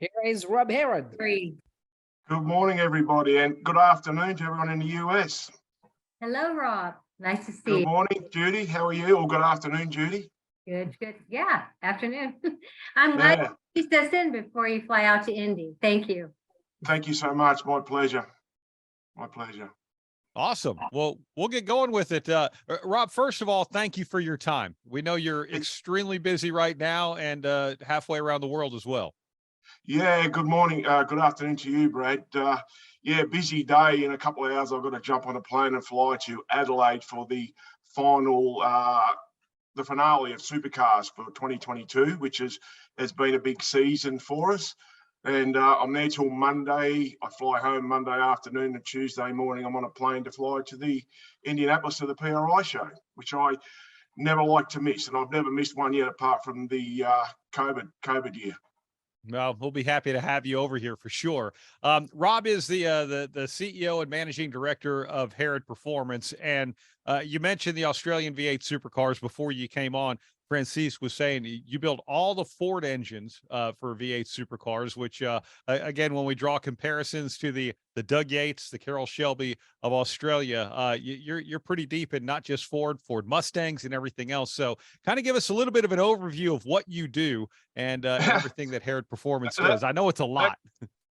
Here is Rob Herrod. Three. Good morning, everybody, and good afternoon to everyone in the US. Hello, Rob. Nice to see Good you. morning, Judy. How are you? Or good afternoon, Judy. Good, good. Yeah, afternoon. I'm glad you squeezed us in before you fly out to Indy. Thank you. Thank you so much. My pleasure. My pleasure. Awesome. Well, we'll get going with it. Rob, first of all, thank you for your time. We know you're extremely busy right now and halfway around the world as well. Yeah, good morning. Good afternoon to you, Brad. Yeah, busy day. In a couple of hours, I've got to jump on a plane and fly to Adelaide for the final, the finale of supercars for 2022, which has been a big season for us. And I'm there till Monday. I fly home Monday afternoon, and Tuesday morning I'm on a plane to fly to the Indianapolis to the PRI show, which I never like to miss, and I've never missed one yet apart from the COVID year. Well, we'll be happy to have you over here for sure. Rob is the CEO and managing director of Herrod Performance, and you mentioned the Australian V8 supercars before you came on. Francis was saying you build all the Ford engines for V8 supercars, which again, when we draw comparisons to the Doug Yates, the Carroll Shelby of Australia, you're pretty deep in not just Ford Mustangs and everything else. So kind of give us a little bit of an overview of what you do and everything that Herrod Performance does. I know it's a lot.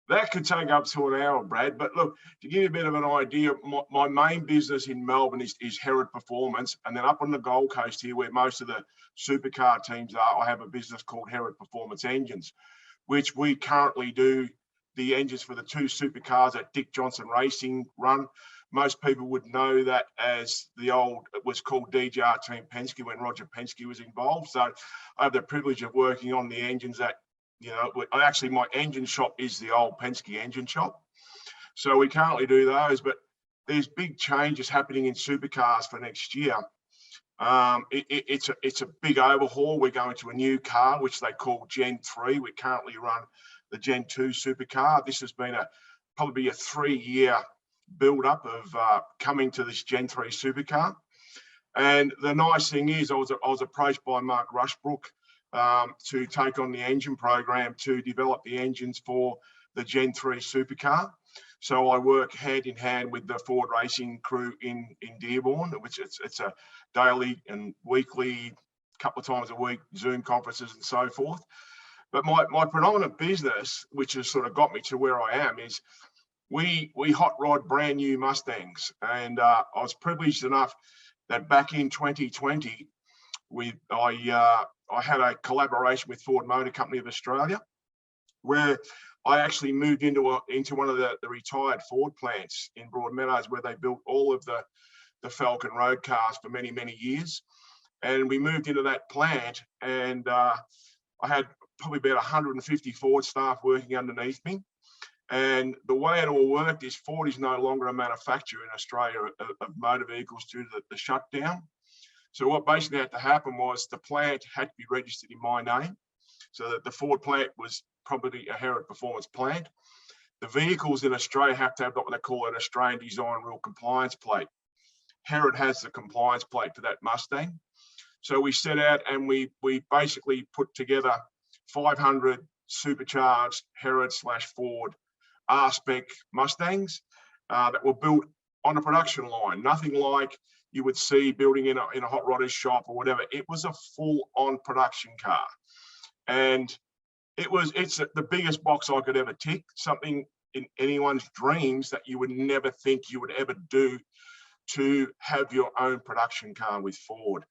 That could take up to an hour, Brad. But look, to give you a bit of an idea, my main business in Melbourne is Herrod Performance. And then up on the Gold Coast here, where most of the supercar teams are, I have a business called Herrod Performance Engines, which we currently do the engines for the two supercars that Dick Johnson Racing run. Most people would know that as it was called DJR Team Penske when Roger Penske was involved. So I have the privilege of working on the engines that, actually my engine shop is the old Penske engine shop. So we currently do those, but there's big changes happening in supercars for next year. It's a big overhaul. We're going to a new car, which they call Gen 3. We currently run the Gen 2 supercar. This has been probably a 3-year build-up of coming to this Gen 3 supercar. And the nice thing is I was approached by Mark Rushbrook to take on the engine program to develop the engines for the Gen 3 supercar. So I work hand in hand with the Ford racing crew in Dearborn, which it's a daily and weekly, couple of times a week, Zoom conferences and so forth. But my predominant business, which has sort of got me to where I am, is we hot rod brand new Mustangs. And I was privileged enough that back in 2020, I had a collaboration with Ford Motor Company of Australia, where I actually moved into one of the retired Ford plants in Broadmeadows, where they built all of the Falcon road cars for many, many years. And we moved into that plant, and I had probably about 150 Ford staff working underneath me. And the way it all worked is Ford is no longer a manufacturer in Australia of motor vehicles due to the shutdown. So what basically had to happen was the plant had to be registered in my name, so that the Ford plant was probably a Herrod Performance plant. The vehicles in Australia have to have what they call an Australian Design Rule compliance plate. Herrod has the compliance plate for that Mustang. So we set out and we basically put together 500 supercharged Herrod/Ford R-Spec Mustangs that were built on a production line, nothing like you would see building in a hot rodder's shop or whatever. It was a full-on production car, and it's the biggest box I could ever tick. Something in anyone's dreams that you would never think you would ever do, to have your own production car with Ford.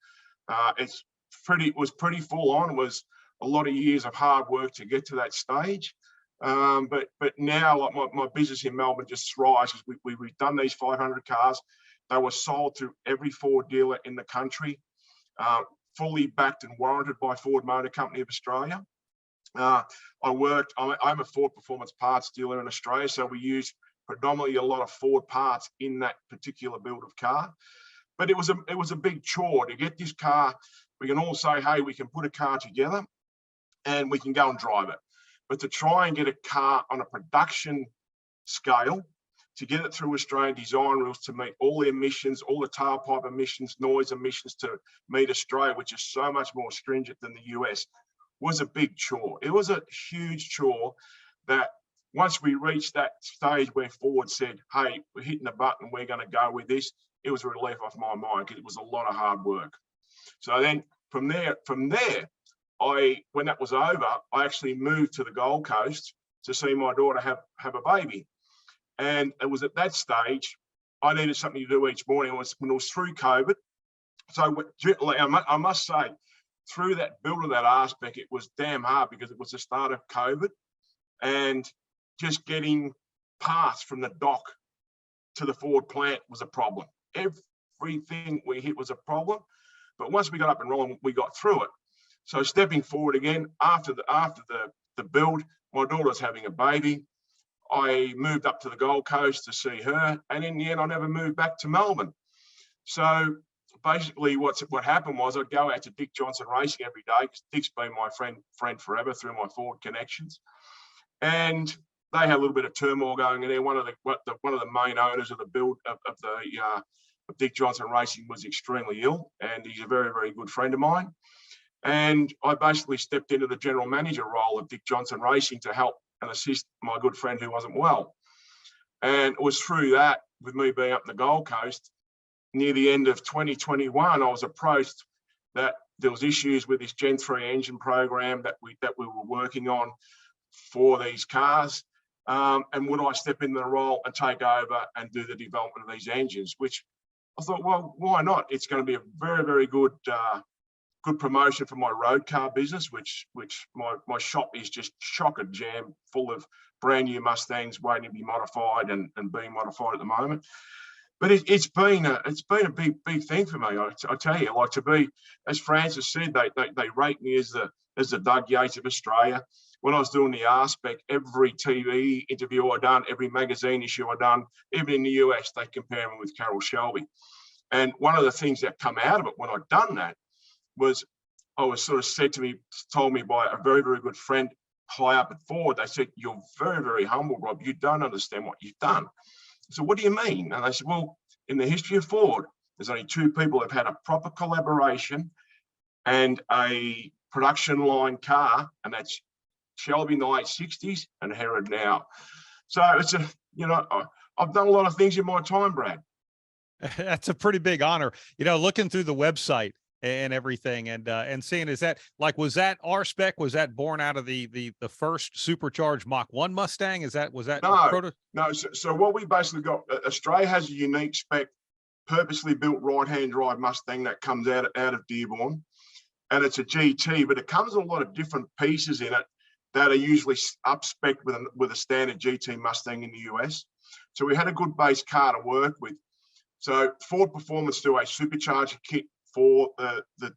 It was pretty full on. It was a lot of years of hard work to get to that stage. But now, like my business in Melbourne just thrives. We've done these 500 cars. They were sold to every Ford dealer in the country, fully backed and warranted by Ford Motor Company of Australia. I'm a Ford Performance parts dealer in Australia, so we use predominantly a lot of Ford parts in that particular build of car. But it was a big chore to get this car. We can all say, hey, we can put a car together and we can go and drive it. But to try and get a car on a production scale, to get it through Australian design rules, to meet all the emissions, all the tailpipe emissions, noise emissions, to meet Australia, which is so much more stringent than the US, was a big chore. It was a huge chore. that once we reached that stage where Ford said, hey, we're hitting the button, we're going to go with this, it was a relief off my mind because it was a lot of hard work. So then from there, when that was over, I actually moved to the Gold Coast to see my daughter have a baby. And it was at that stage, I needed something to do each morning. When it was through COVID. So I must say, through that build of that aspect, it was damn hard because it was the start of COVID, and just getting parts from the dock to the Ford plant was a problem. Everything we hit was a problem, but once we got up and rolling, we got through it. So stepping forward again, after the build, my daughter's having a baby. I moved up to the Gold Coast to see her, and in the end, I never moved back to Melbourne. So basically, what happened was I'd go out to Dick Johnson Racing every day because Dick's been my friend forever through my Ford connections, and they had a little bit of turmoil going in there. One of the main owners of the build of Dick Johnson Racing was extremely ill, and he's a very, very good friend of mine. And I basically stepped into the general manager role of Dick Johnson Racing to help and assist my good friend who wasn't well. And it was through that, with me being up in the Gold Coast, near the end of 2021, I was approached that there was issues with this Gen 3 engine program that we were working on for these cars. And would I step into the role and take over and do the development of these engines, which I thought, well, why not? It's going to be a very, very good promotion for my road car business, which my shop is just chock a jam full of brand new Mustangs waiting to be modified and being modified at the moment. But it's been a big thing for me. I tell you, like, to be, as Francis said, they rate me as the Doug Yates of Australia. When I was doing the R-Spec, every TV interview I done, every magazine issue I done, even in the US, they compare me with Carroll Shelby. And one of the things that come out of it when I'd done that was I was sort of told me by a very, very good friend high up at Ford. They said, you're very, very humble, Rob. You don't understand what you've done. So what do you mean? And they said, well, in the history of Ford, there's only two people that have had a proper collaboration and a production line car, and that's Shelby in the late 60s and Herrod now. So it's I've done a lot of things in my time, Brad. That's a pretty big honor. Looking through the website and everything and seeing, was that R-Spec? Was that born out of the first supercharged Mach 1 Mustang? No. So what we basically got, Australia has a unique spec, purposely built right-hand drive Mustang that comes out of Dearborn, and it's a GT, but it comes with a lot of different pieces in it that are usually up-spec with a standard GT Mustang in the US. So we had a good base car to work with. So Ford Performance do a supercharger kit for the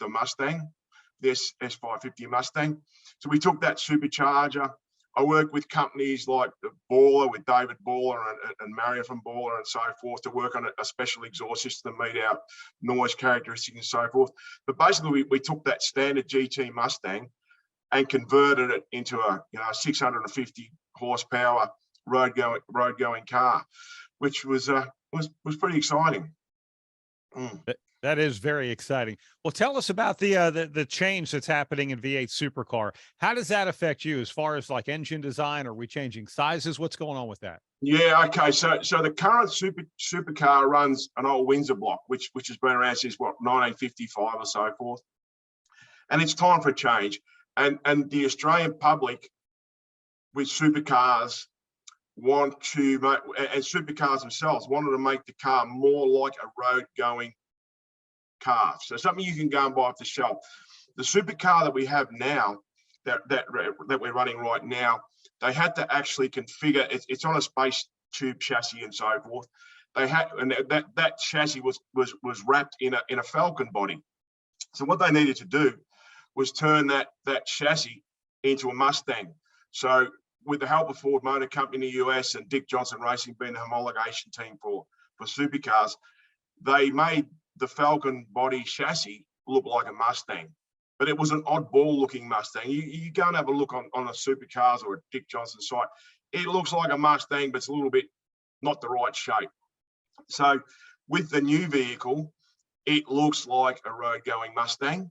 Mustang, this S550 Mustang. So we took that supercharger. I worked with companies like Baller, with David Baller and Marion from Baller and so forth, to work on a special exhaust system to meet our noise characteristics and so forth. But basically, we took that standard GT Mustang and converted it into a 650 horsepower road going car, which was pretty exciting. That is very exciting. Well, tell us about the change that's happening in V8 supercar. How does that affect you as far as like engine design? Are we changing sizes? What's going on with that? Yeah, okay. So the current supercar runs an old Windsor block, which has been around since 1955 or so forth, and it's time for a change. And the Australian public with supercars want to make, and supercars themselves wanted to make the car more like a road going car. So something you can go and buy off the shelf. The supercar that we have now, that we're running right now, they had to actually configure. It's on a space tube chassis and so forth. They had, and that chassis was wrapped in a Falcon body. So what they needed to do was turn that chassis into a Mustang. So with the help of Ford Motor Company in the US and Dick Johnson Racing being the homologation team for supercars, they made the Falcon body chassis look like a Mustang, but it was an oddball looking Mustang. You go and have a look on a supercars or a Dick Johnson site. It looks like a Mustang, but it's a little bit not the right shape. So with the new vehicle, it looks like a road going Mustang.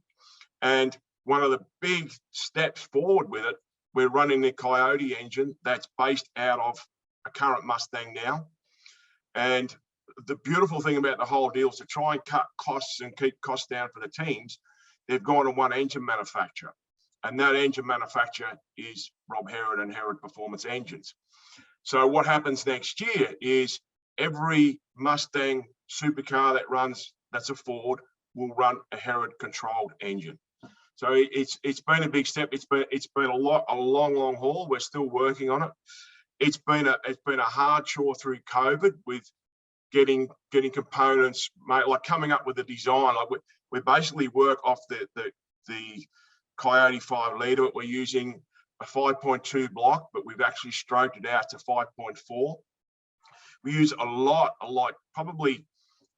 And one of the big steps forward with it we're running the Coyote engine that's based out of a current Mustang now. And the beautiful thing about the whole deal is to try and cut costs and keep costs down for the teams. They've gone to one engine manufacturer, and that engine manufacturer is Rob Herrod and Herrod Performance engines. So what happens next year is every Mustang supercar that runs, that's a Ford, will run a Herrod controlled engine. So it's been a big step. It's been a long haul. We're still working on it. It's been a hard chore through COVID with getting components, like coming up with a design. Like we basically work off the Coyote 5 litre. We're using a 5.2 block, but we've actually stroked it out to 5.4. We use a lot, probably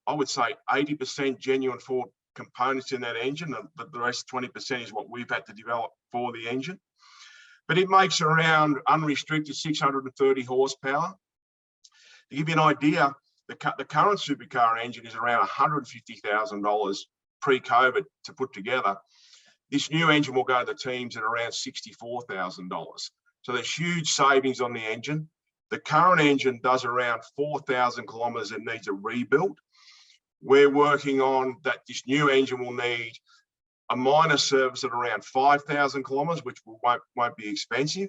I would say 80% genuine Ford components in that engine. The rest 20% is what we've had to develop for the engine. But it makes around unrestricted 630 horsepower. To give you an idea, the current supercar engine is around $150,000 pre-COVID to put together. This new engine will go to the teams at around $64,000. So there's huge savings on the engine. The current engine does around 4,000 kilometers and needs a rebuild. We're working on that. This new engine will need a minor service at around 5,000 kilometers, which won't be expensive,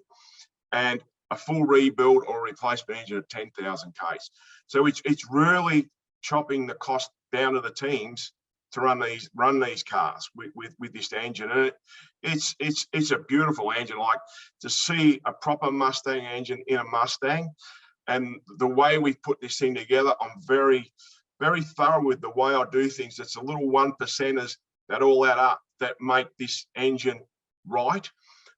and a full rebuild or replacement engine at 10,000 Ks. So it's really chopping the cost down to the teams to run these cars with this engine. And it's a beautiful engine. Like, to see a proper Mustang engine in a Mustang, and the way we've put this thing together, I'm very thorough with the way I do things. It's a little 1%ers that all add up that make this engine right,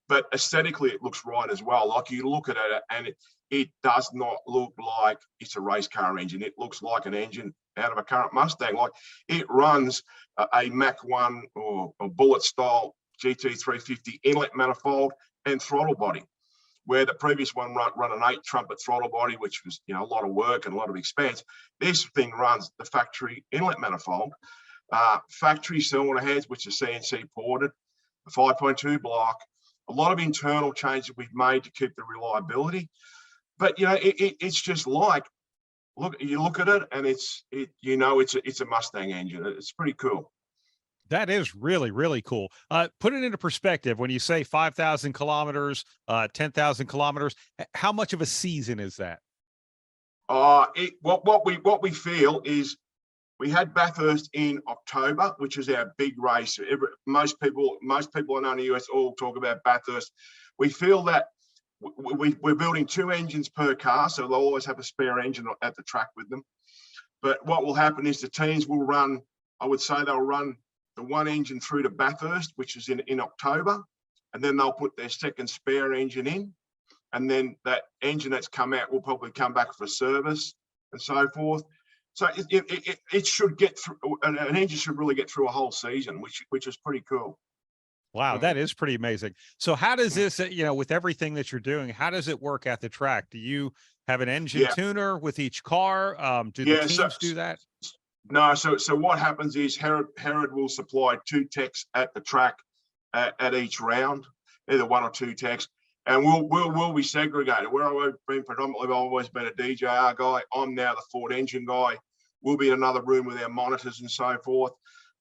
but aesthetically it looks right as well. Like, you look at it and it does not look like it's a race car engine. It looks like an engine out of a current Mustang. Like, it runs a Mach 1 or a Bullet style GT350 inlet manifold and throttle body, where the previous one run an 8 trumpet throttle body, which was, a lot of work and a lot of expense. This thing runs the factory inlet manifold, factory cylinder heads, which are CNC ported, the 5.2 block, a lot of internal changes we've made to keep the reliability. But it's just like, you look at it and it's a Mustang engine. It's pretty cool. That is really, really cool. Put it into perspective. When you say 5,000 kilometers, 10,000 kilometers, how much of a season is that? What we feel is, we had Bathurst in October, which is our big race. Most people I know in the US all talk about Bathurst. We feel that we're building 2 engines per car, so they'll always have a spare engine at the track with them. But what will happen is the teams will run, I would say they'll run the 1 engine through to Bathurst, which is in October, and then they'll put their second spare engine in, and then that engine that's come out will probably come back for service and so forth. So it should get through, an engine should really get through a whole season, which is pretty cool. Wow, that is pretty amazing. So how does this, with everything that you're doing, how does it work at the track? Do you have an engine tuner with each car? Do the teams do that? No, so what happens is Herrod will supply 2 techs at the track at each round, either 1 or 2 techs, and we'll be segregated. Where I've been predominantly, I've always been a DJR guy. I'm now the Ford engine guy. We'll be in another room with our monitors and so forth,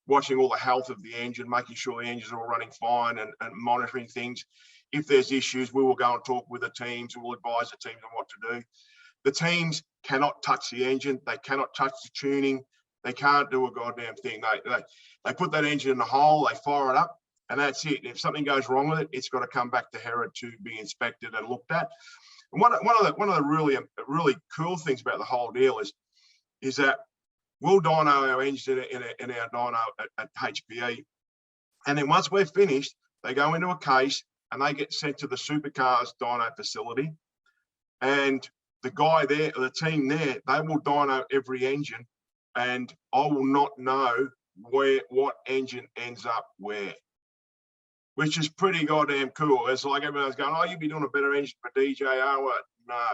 watching all the health of the engine, making sure the engines are all running fine, and monitoring things. If there's issues, we will go and talk with the teams. We'll advise the teams on what to do. The teams cannot touch the engine. They cannot touch the tuning. They can't do a goddamn thing. They put that engine in the hole, they fire it up, and that's it. If something goes wrong with it, it's got to come back to Herrod to be inspected and looked at. And one of the really cool things about the whole deal is that we'll dyno our engine in our dyno at HPE, and then once we're finished, they go into a case and they get sent to the supercars dyno facility, and the guy there, or the team there, they will dyno every engine, and I will not know what engine ends up where, which is pretty goddamn cool. It's like everyone's going, "Oh, you'd be doing a better engine for DJR." No,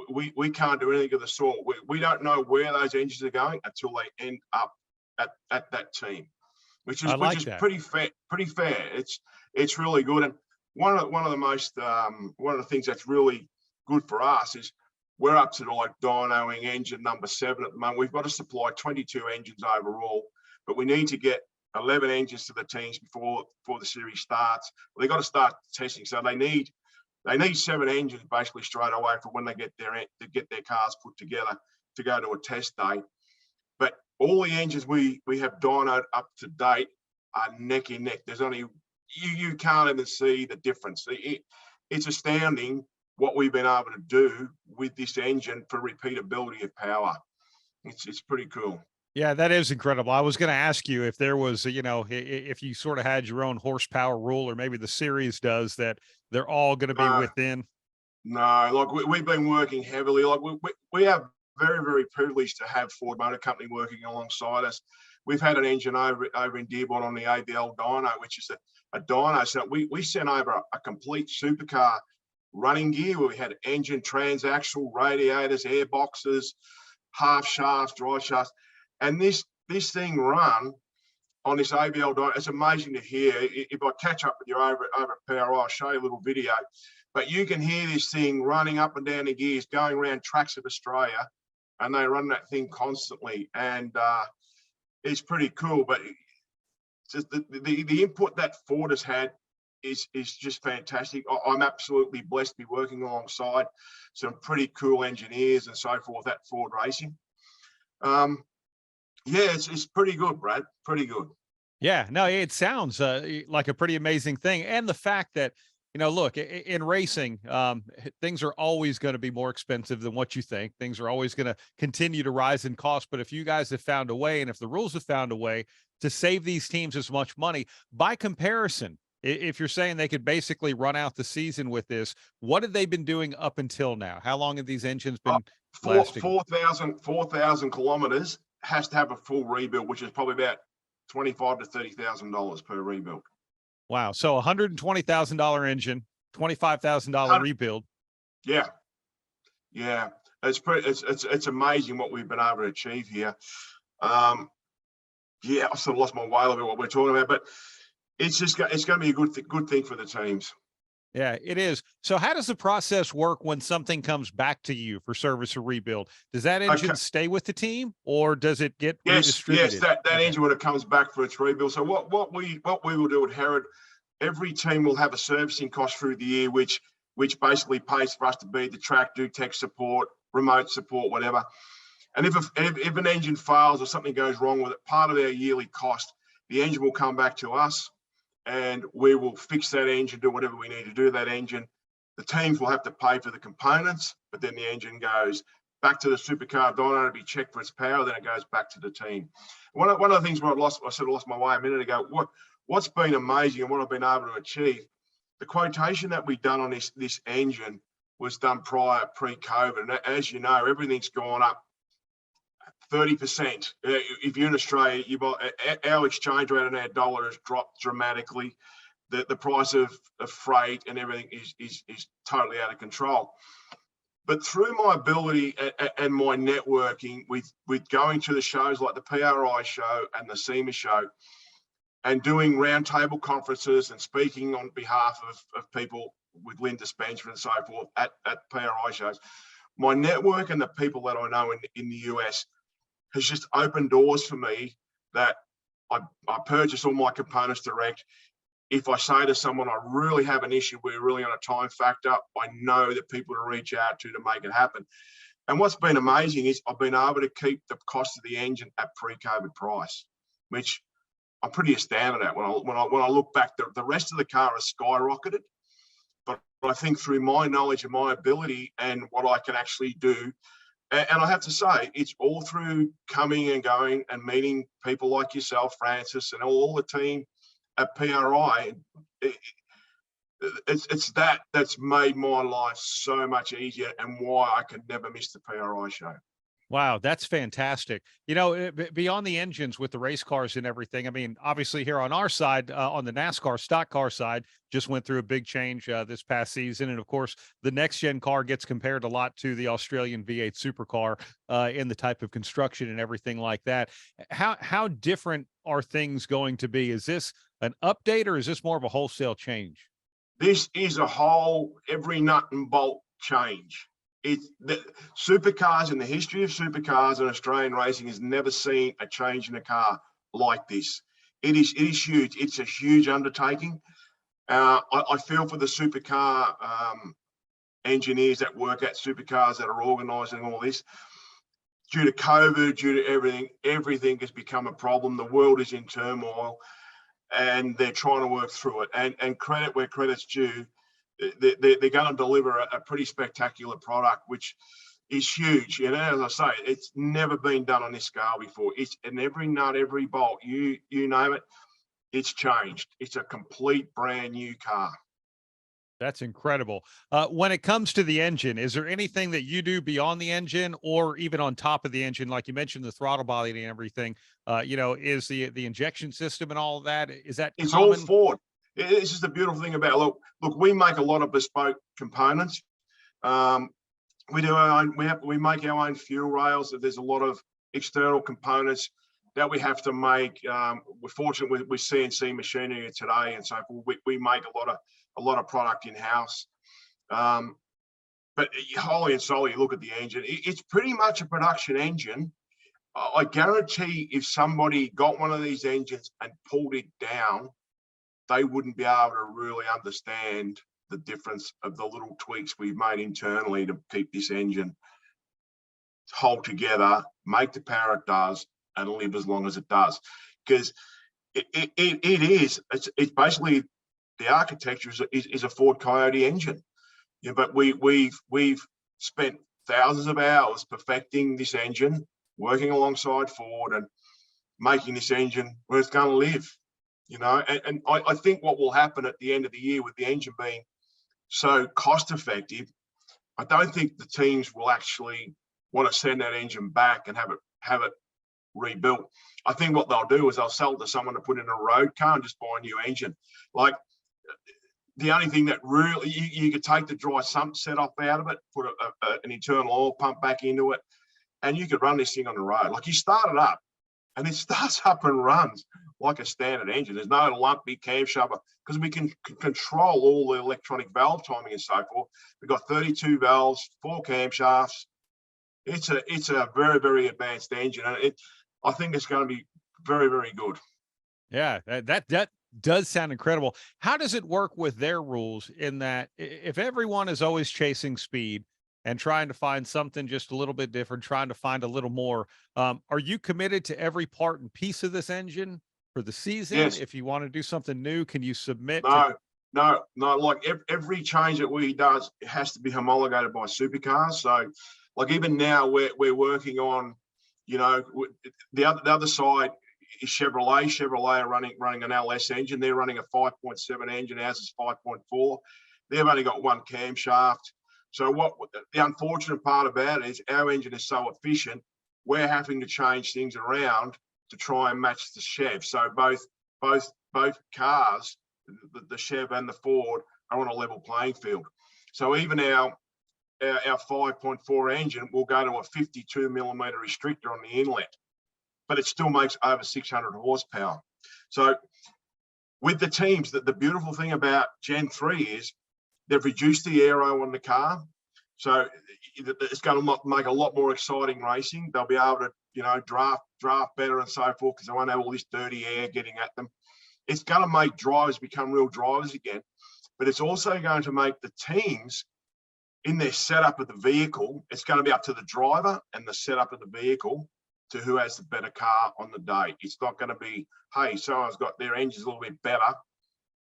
we can't do anything of the sort. We don't know where those engines are going until they end up at that team, which is pretty fair. It's really good. And one of the most one of the things that's really good for us is we're up to like dynoing engine number 7 at the moment. We've got to supply 22 engines overall, but we need to get 11 engines to the teams before the series starts. Well, they've got to start testing, so they need 7 engines basically straight away for when they get their cars put together to go to a test day. But all the engines we have dynoed up to date are neck and neck. There's only you can't even see the difference. It's astounding what we've been able to do with this engine for repeatability of power. It's pretty cool. Yeah, that is incredible. I was going to ask you if there was, if you sort of had your own horsepower rule, or maybe the series does, that they're all going to be within. No, like we've been working heavily. Like we have very, very privileged to have Ford Motor Company working alongside us. We've had an engine over in Dearborn on the ABL dyno, which is a dyno. So we sent over a complete supercar running gear where we had engine, transaxle, radiators, air boxes, half shafts, drive shafts. And this thing run on this ABL dyno, it's amazing to hear. If I catch up with you over at Power, I'll show you a little video. But you can hear this thing running up and down the gears, going around tracks of Australia, and they run that thing constantly. And it's pretty cool. But just the input that Ford has had is just fantastic. I'm absolutely blessed to be working alongside some pretty cool engineers and so forth at Ford Racing. Yeah, it's pretty good, Brad. Pretty good. Yeah, no, it sounds like a pretty amazing thing. And the fact that, look, in racing, things are always going to be more expensive than what you think. Things are always going to continue to rise in cost. But if you guys have found a way, and if the rules have found a way to save these teams as much money, by comparison, if you're saying they could basically run out the season with this, what have they been doing up until now? How long have these engines been lasting? 4,000 kilometers has to have a full rebuild, which is probably about $25,000 to $30,000 per rebuild. Wow. So $120,000 engine, $25,000 rebuild. Yeah. Yeah. It's amazing what we've been able to achieve here. Yeah, I sort of lost my way a little bit what we're talking about, but it's going to be a good thing for the teams. Yeah, it is. So how does the process work when something comes back to you for service or rebuild? Does that engine stay with the team, or does it get redistributed? Yes, that engine when it comes back for its rebuild. So what we will do at Herrod, every team will have a servicing cost through the year, which basically pays for us to be at the track, do tech support, remote support, whatever. And if an engine fails or something goes wrong with it, part of our yearly cost, the engine will come back to us, and we will fix that engine, do whatever we need to do to that engine. The teams will have to pay for the components, but then the engine goes back to the supercar dyno to be checked for its power, then it goes back to the team. One of the things where I sort of lost my way a minute ago, what's been amazing and what I've been able to achieve, the quotation that we've done on this engine was done pre-COVID. And as you know, everything's gone up 30%. If you're in Australia, our exchange rate and our dollar has dropped dramatically. The price of freight and everything is totally out of control. But through my ability and my networking with going to the shows like the PRI show and the SEMA show, and doing roundtable conferences and speaking on behalf of people with Linda Spencer and so forth at PRI shows, my network and the people that I know in the US has just opened doors for me that I purchase all my components direct. If I say to someone, I really have an issue, we're really on a time factor, I know that people to reach out to make it happen. And what's been amazing is I've been able to keep the cost of the engine at pre-COVID price, which I'm pretty astounded at. When I look back, the rest of the car has skyrocketed. But I think through my knowledge and my ability and what I can actually do, and I have to say, it's all through coming and going and meeting people like yourself, Francis, and all the team at PRI. It's that's made my life so much easier and why I can never miss the PRI show. Wow, that's fantastic. Beyond the engines with the race cars and everything, I mean, obviously here on our side, on the NASCAR stock car side, just went through a big change this past season. And of course, the next gen car gets compared a lot to the Australian V8 supercar in the type of construction and everything like that. How different are things going to be? Is this an update or is this more of a wholesale change? This is a whole, every nut and bolt change. It's the supercars, in the history of supercars and Australian racing, has never seen a change in a car like this. It is huge. It's a huge undertaking. I feel for the supercar engineers that work at supercars that are organising all this. Due to COVID, due to everything has become a problem. The world is in turmoil, and they're trying to work through it. And credit where credit's due, they're going to deliver a pretty spectacular product, which is huge. You know, as I say, it's never been done on this scale before. It's in every nut, every bolt, you name it, it's changed. It's a complete brand new car. That's incredible. When it comes to the engine, is there anything that you do beyond the engine or even on top of the engine? Like you mentioned, the throttle body and everything, you know, is the injection system and all of that, is that It's common? all Ford. This is the beautiful thing about, look, we make a lot of bespoke components. We do our own, we make our own fuel rails. There's a lot of external components that we have to make. We're fortunate with CNC machinery today, and so we make a lot of product in house. But wholly and solely, you look at the engine, it's pretty much a production engine. I guarantee if somebody got one of these engines and pulled it down, they wouldn't be able to really understand the difference of the little tweaks we've made internally to keep this engine hold together, make the power it does, and live as long as it does. Because it's basically, the architecture is a Ford Coyote engine. Yeah, but we've spent thousands of hours perfecting this engine, working alongside Ford and making this engine where it's going to live. You know, and I think what will happen at the end of the year with the engine being so cost effective, I don't think the teams will actually want to send that engine back and have it rebuilt. I think what they'll do is they'll sell it to someone to put in a road car and just buy a new engine. Like, the only thing that really, you could take the dry sump set off out of it, put an internal oil pump back into it, and you could run this thing on the road. Like, you start it up and it starts up and runs like a standard engine. There's no lumpy camshaft, because we can control all the electronic valve timing and so forth. We've got 32 valves, 4 camshafts. It's a very, very advanced engine, and I think it's going to be very, very good. Yeah, that does sound incredible. How does it work with their rules, in that if everyone is always chasing speed and trying to find something just a little bit different, trying to find a little more, are you committed to every part and piece of this engine for the season? Yes. If you want to do something new, can you submit? No. Like, every change that we does, it has to be homologated by supercars. So, like, even now we're working on, you know, the other side is Chevrolet. Chevrolet are running an LS engine. They're running a 5.7 engine. Ours is 5.4. They've only got 1 camshaft. So what the unfortunate part about it is, our engine is so efficient, we're having to change things around to try and match the Chev. So both cars, the Chev and the Ford, are on a level playing field. So even our 5.4 engine will go to a 52 millimeter restrictor on the inlet, but it still makes over 600 horsepower. So with the teams, the beautiful thing about Gen 3 is they've reduced the aero on the car. So it's going to make a lot more exciting racing. They'll be able to, you know, draft better and so forth, because they won't have all this dirty air getting at them. It's going to make drivers become real drivers again, but it's also going to make the teams, in their setup of the vehicle, it's going to be up to the driver and the setup of the vehicle to who has the better car on the day. It's not going to be, hey, someone's got their engines a little bit better.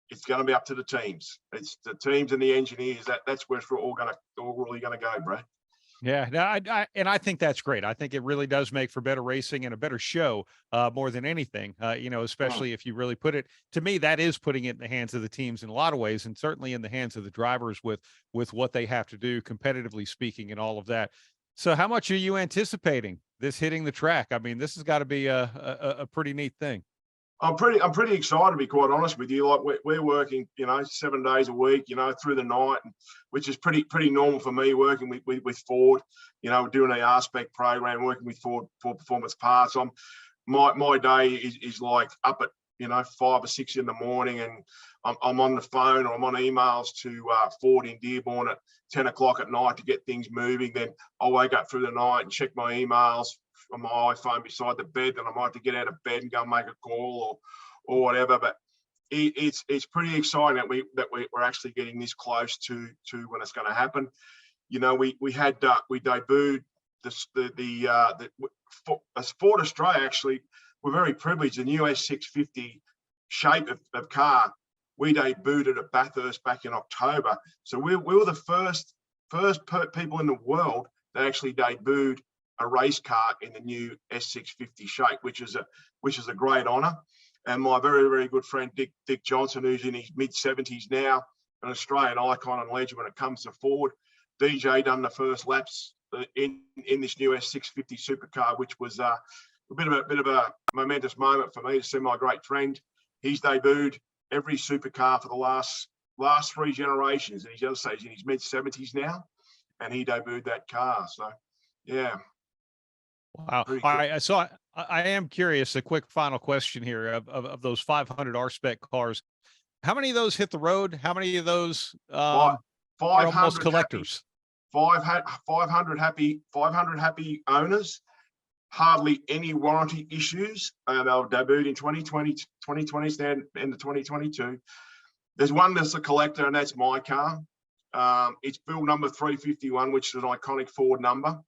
It's going to be up to the teams. It's the teams and the engineers. That's where it's all really going to go, Brad. Yeah, no, I think that's great. I think it really does make for better racing and a better show, more than anything. You know, especially if you really put it, to me, that is putting it in the hands of the teams in a lot of ways, and certainly in the hands of the drivers with what they have to do, competitively speaking, and all of that. So, how much are you anticipating this hitting the track? I mean, this has got to be a pretty neat thing. I'm pretty excited, to be quite honest with you. Like, we're working, you know, 7 days a week, you know, through the night, which is pretty normal for me, working with Ford, you know, doing the R-Spec program, working with Ford Performance parts. My day is like up at, 5 or 6 in the morning, and I'm on the phone or I'm on emails to Ford in Dearborn at 10 o'clock at night to get things moving. Then I'll wake up through the night and check my emails on my iPhone beside the bed. Then I might have to get out of bed and go and make a call or whatever. But it's pretty exciting that we're actually getting this close to when it's going to happen. We debuted as Ford Australia. Actually, we're very privileged. The new S650 shape of car, we debuted at Bathurst back in October. So we were the first people in the world that actually debuted a race car in the new S650 shape, which is a great honour. And my very, very good friend Dick Johnson, who's in his mid-70s now, an Australian icon and legend when it comes to Ford, DJ done the first laps in this new S650 supercar, which was a bit of a momentous moment for me to see my great friend. He's debuted every supercar for the last 3 generations, and he's in his mid-70s now, and he debuted that car. So, yeah. Wow. All right. So I am curious, a quick final question here of those 500 R-Spec cars. How many of those hit the road? How many of those are almost collectors? 500 happy owners, hardly any warranty issues. They were debuted in 2020, stand into 2022. There's one that's a collector, and that's my car. It's build number 351, which is an iconic Ford number.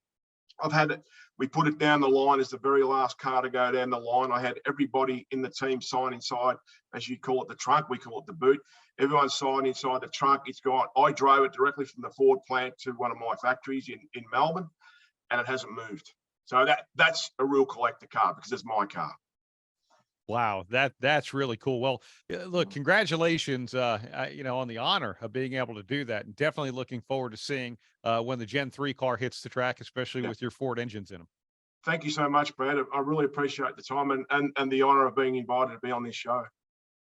We put it down the line as the very last car to go down the line. I had everybody in the team sign inside, as you call it, the trunk. We call it the boot. Everyone signed inside the trunk. I drove it directly from the Ford plant to one of my factories in Melbourne, and it hasn't moved. So that's a real collector car because it's my car. Wow, that's really cool. Well, look, congratulations, on the honor of being able to do that, and definitely looking forward to seeing when the Gen 3 car hits the track, especially with your Ford engines in them. Thank you so much, Brad. I really appreciate the time and the honor of being invited to be on this show.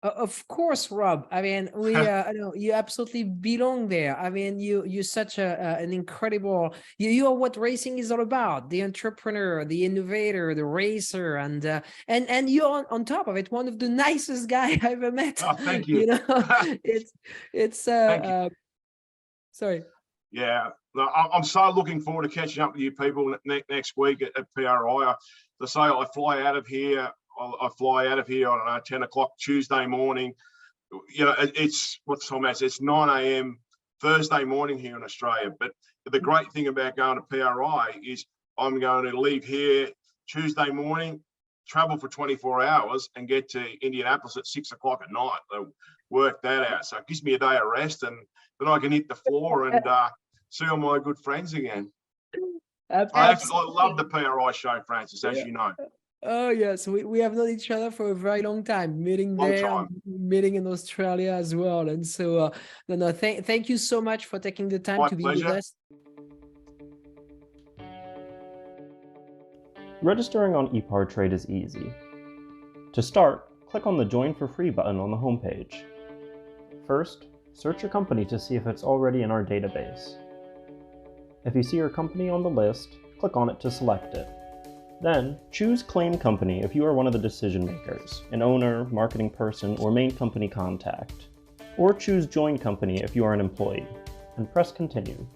Of course, Rob. I mean, you absolutely belong there. I mean, you're such an incredible. You are what racing is all about: the entrepreneur, the innovator, the racer, and you're on top of it, one of the nicest guy I ever met. Oh, thank you. It's sorry. Yeah, I'm so looking forward to catching up with you people next week at PRI. To say I fly out of here. I fly out of here, I don't know, 10 o'clock Tuesday morning. It's what time is it? It's 9 a.m. Thursday morning here in Australia. But the great thing about going to PRI is I'm going to leave here Tuesday morning, travel for 24 hours, and get to Indianapolis at 6 o'clock at night. So work that out. So it gives me a day of rest, and then I can hit the floor and see all my good friends again. I love the PRI show, Francis, as you know. Oh yes, we have known each other for a very long time, meeting meeting in Australia as well. And so thank you so much for taking the time to be with us. Registering on ePAR Trade is easy. To start, click on the Join for Free button on the homepage. First, search your company to see if it's already in our database. If you see your company on the list, click on it to select it. Then, choose Claim Company if you are one of the decision makers, an owner, marketing person, or main company contact. Or choose Join Company if you are an employee, and press Continue.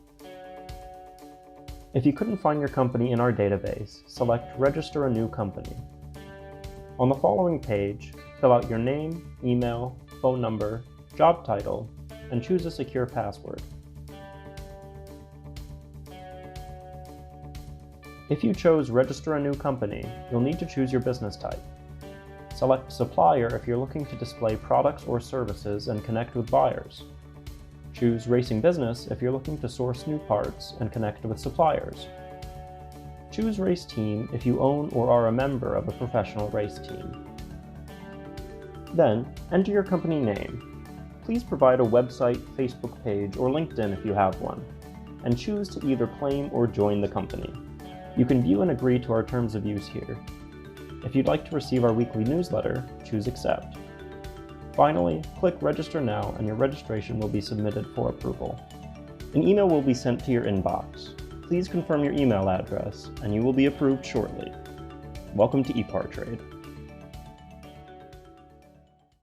If you couldn't find your company in our database, select Register a New Company. On the following page, fill out your name, email, phone number, job title, and choose a secure password. If you chose Register a New Company, you'll need to choose your business type. Select Supplier if you're looking to display products or services and connect with buyers. Choose Racing Business if you're looking to source new parts and connect with suppliers. Choose Race Team if you own or are a member of a professional race team. Then, enter your company name. Please provide a website, Facebook page, or LinkedIn if you have one, and choose to either claim or join the company. You can view and agree to our terms of use here. If you'd like to receive our weekly newsletter, choose Accept. Finally, click Register Now and your registration will be submitted for approval. An email will be sent to your inbox. Please confirm your email address and you will be approved shortly. Welcome to ePAR Trade.